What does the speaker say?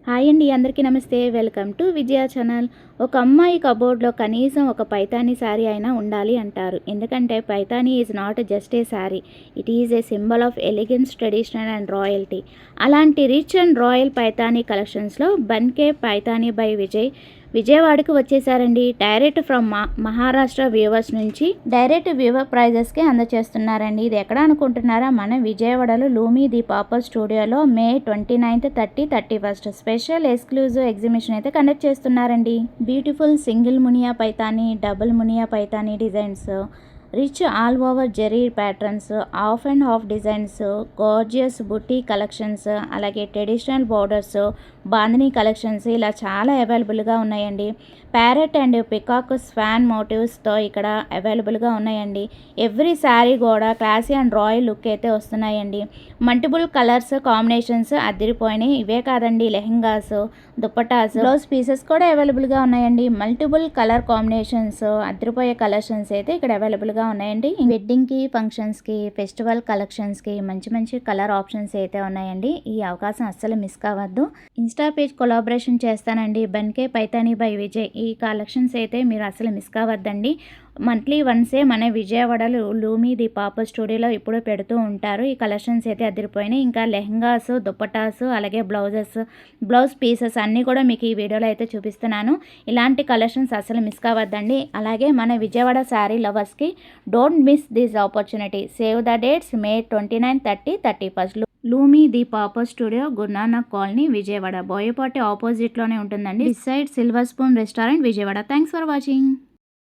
Hi అండి, అందరికీ నమస్తే. Welcome to Vijaya channel. ఒక అమ్మాయి కబోర్డ్లో కనీసం ఒక పైతానీ శారీ అయినా ఉండాలి అంటారు. ఎందుకంటే Paithani is not just a sari, it is a symbol of elegance, traditional and royalty. అలాంటి రిచ్ అండ్ రాయల్ పైతానీ కలెక్షన్స్లో బన్కే పైతానీ బై విజయవాడకు వచ్చేసారండి. డైరెక్ట్ ఫ్రమ్ మహారాష్ట్ర వ్యూవర్స్ నుంచి డైరెక్ట్ వ్యూవర్ ప్రైజెస్కి అందజేస్తున్నారండి. ఇది ఎక్కడ అనుకుంటున్నారా? మన విజయవాడలో లూమీ ది పాపర్ స్టూడియోలో మే 29, 30, 31 స్పెషల్ ఎక్స్క్లూజివ్ ఎగ్జిబిషన్ అయితే కండక్ట్ చేస్తున్నారండి. Beautiful single muniya Paithani, double muniya Paithani designs, rich all over zari patterns, half and half designs, gorgeous buti collections, అలాగే ట్రెడిషనల్ బోర్డర్స్, బాందినీ కలెక్షన్స్ ఇలా చాలా అవైలబుల్గా ఉన్నాయండి. ప్యారెట్ అండ్ పికాక్ స్వాన్ మోటివ్స్తో ఇక్కడ అవైలబుల్గా ఉన్నాయండి. ఎవ్రీ శారీ కూడా క్లాసీ అండ్ రాయల్ లుక్ అయితే వస్తున్నాయండి. మల్టిపుల్ కలర్స్ కాంబినేషన్స్ అదిరిపోయినాయి. ఇవే కాదండి, లెహెంగాస్, దుప్పటాస్, బ్లౌజ్ పీసెస్ కూడా అవైలబుల్గా ఉన్నాయండి. మల్టిపుల్ కలర్ కాంబినేషన్స్, అదిరిపోయే కలెక్షన్స్ అయితే ఇక్కడ అవైలబుల్గా ఉన్నాయండి. వెడ్డింగ్కి, ఫంక్షన్స్కి, ఫెస్టివల్ కలెక్షన్స్కి మంచి మంచి కలర్ ఆప్షన్స్ అయితే ఉన్నాయండి. ఈ అవకాశం అస్సలు మిస్ కావద్దు. ఇన్స్టా పేజ్ కొలాబరేషన్ చేస్తానండి, బన్కే పైతానీ బై విజయ్. ఈ కలెక్షన్స్ అయితే మీరు అసలు మిస్ కావద్దండి. మంత్లీ వన్సే మన విజయవాడలో లూమీ ది పాపర్ స్టూడియోలో ఇప్పుడు పెడుతూ ఉంటారు. ఈ కలెక్షన్స్ అయితే అదిరిపోయినాయి. ఇంకా లెహంగాస్, దుప్పటాస్, అలాగే బ్లౌజ్ పీసెస్ అన్నీ కూడా మీకు ఈ వీడియోలో అయితే చూపిస్తున్నాను. ఇలాంటి కలెక్షన్స్ అసలు మిస్ కావద్దండి. అలాగే మన విజయవాడ శారీ లవర్స్కి don't miss this opportunity. Save the dates May 29, 30, 31. Loomi the popper studio, Gurunanak colony, Vijayawada. Boyapati ఆపోజిట్లోనే ఉంటుందండి. Beside silver spoon restaurant, Vijayawada. Thanks for watching.